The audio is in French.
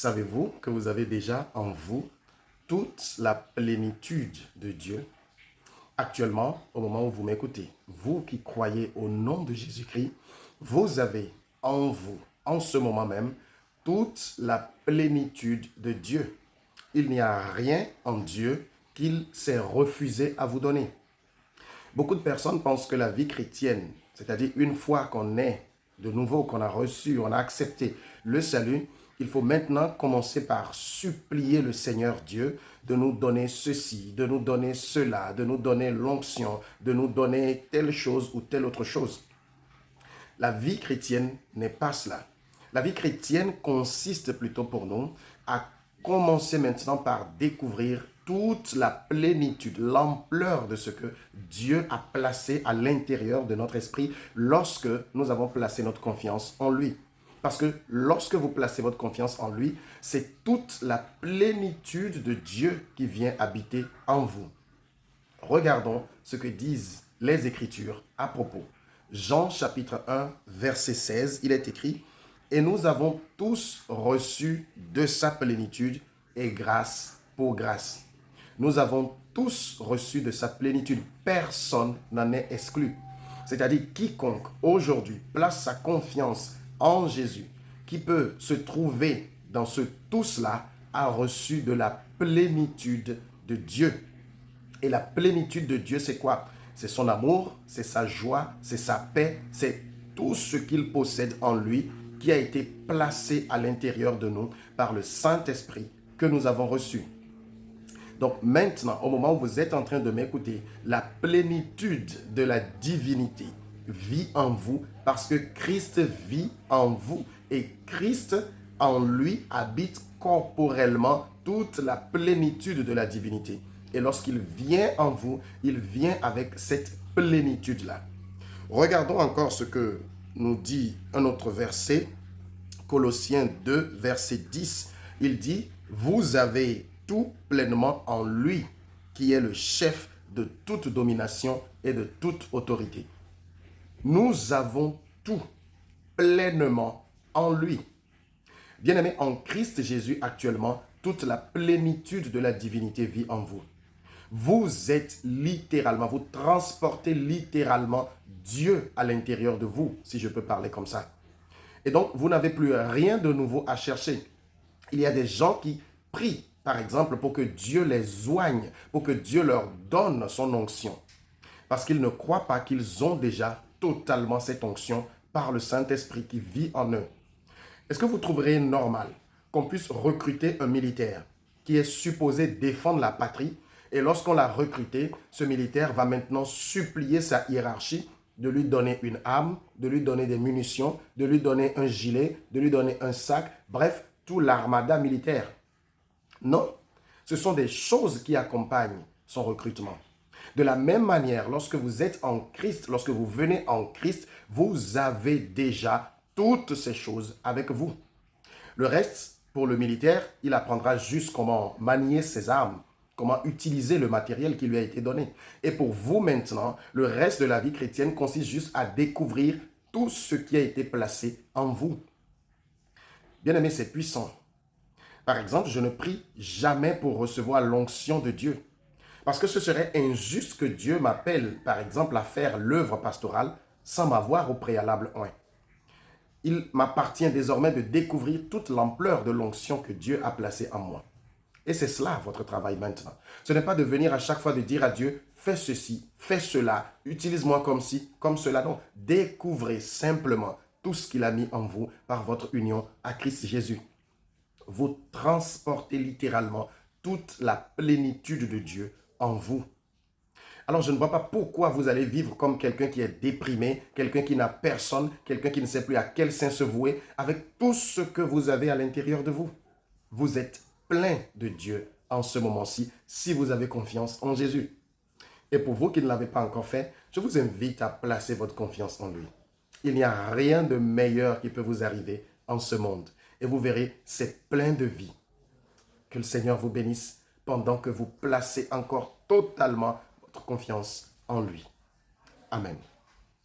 Savez-vous que vous avez déjà en vous toute la plénitude de Dieu? Actuellement, au moment où vous m'écoutez, vous qui croyez au nom de Jésus-Christ, vous avez en vous, en ce moment même, toute la plénitude de Dieu. Il n'y a rien en Dieu qu'il s'est refusé à vous donner. Beaucoup de personnes pensent que la vie chrétienne, c'est-à-dire une fois qu'on est de nouveau, qu'on a reçu, on a accepté le salut, il faut maintenant commencer par supplier le Seigneur Dieu de nous donner ceci, de nous donner cela, de nous donner l'onction, de nous donner telle chose ou telle autre chose. La vie chrétienne n'est pas cela. La vie chrétienne consiste plutôt pour nous à commencer maintenant par découvrir toute la plénitude, l'ampleur de ce que Dieu a placé à l'intérieur de notre esprit lorsque nous avons placé notre confiance en lui. Parce que lorsque vous placez votre confiance en lui, c'est toute la plénitude de Dieu qui vient habiter en vous. Regardons ce que disent les Écritures à propos. Jean chapitre 1, verset 16, il est écrit « Et nous avons tous reçu de sa plénitude et grâce pour grâce. » Nous avons tous reçu de sa plénitude. Personne n'en est exclu. C'est-à-dire quiconque aujourd'hui place sa confiance en Jésus, qui peut se trouver dans ce tous-là, a reçu de la plénitude de Dieu. Et la plénitude de Dieu, c'est quoi? C'est son amour, c'est sa joie, c'est sa paix, c'est tout ce qu'il possède en lui qui a été placé à l'intérieur de nous par le Saint-Esprit que nous avons reçu. Donc maintenant, au moment où vous êtes en train de m'écouter, la plénitude de la divinité vit en vous parce que Christ vit en vous et Christ en lui habite corporellement toute la plénitude de la divinité. Et lorsqu'il vient en vous, il vient avec cette plénitude-là. Regardons encore ce que nous dit un autre verset, Colossiens 2, verset 10. Il dit, vous avez tout pleinement en lui, qui est le chef de toute domination et de toute autorité. Nous avons tout pleinement en lui. Bien-aimés, en Christ Jésus actuellement, toute la plénitude de la divinité vit en vous. Vous êtes littéralement, vous transportez littéralement Dieu à l'intérieur de vous, si je peux parler comme ça. Et donc, vous n'avez plus rien de nouveau à chercher. Il y a des gens qui prient, par exemple, pour que Dieu les oigne, pour que Dieu leur donne son onction. Parce qu'ils ne croient pas qu'ils ont déjà totalement cette onction par le Saint-Esprit qui vit en eux. Est-ce que vous trouverez normal qu'on puisse recruter un militaire qui est supposé défendre la patrie et lorsqu'on l'a recruté, ce militaire va maintenant supplier sa hiérarchie de lui donner une arme, de lui donner des munitions, de lui donner un gilet, de lui donner un sac, bref, tout l'armada militaire. Non, ce sont des choses qui accompagnent son recrutement. De la même manière, lorsque vous êtes en Christ, lorsque vous venez en Christ, vous avez déjà toutes ces choses avec vous. Le reste, pour le militaire, il apprendra juste comment manier ses armes, comment utiliser le matériel qui lui a été donné. Et pour vous maintenant, le reste de la vie chrétienne consiste juste à découvrir tout ce qui a été placé en vous. Bien aimé, c'est puissant. Par exemple, je ne prie jamais pour recevoir l'onction de Dieu. Parce que ce serait injuste que Dieu m'appelle, par exemple, à faire l'œuvre pastorale sans m'avoir au préalable oint. Il m'appartient désormais de découvrir toute l'ampleur de l'onction que Dieu a placée en moi. Et c'est cela votre travail maintenant. Ce n'est pas de venir à chaque fois de dire à Dieu, fais ceci, fais cela, utilise-moi comme ci, comme cela. Non, découvrez simplement tout ce qu'il a mis en vous par votre union à Christ Jésus. Vous transportez littéralement toute la plénitude de Dieu en vous. Alors je ne vois pas pourquoi vous allez vivre comme quelqu'un qui est déprimé, quelqu'un qui n'a personne, quelqu'un qui ne sait plus à quel saint se vouer, avec tout ce que vous avez à l'intérieur de vous. Vous êtes plein de Dieu en ce moment-ci, si vous avez confiance en Jésus. Et pour vous qui ne l'avez pas encore fait, je vous invite à placer votre confiance en lui. Il n'y a rien de meilleur qui peut vous arriver en ce monde. Et vous verrez, c'est plein de vie. Que le Seigneur vous bénisse pendant que vous placez encore totalement votre confiance en lui. Amen.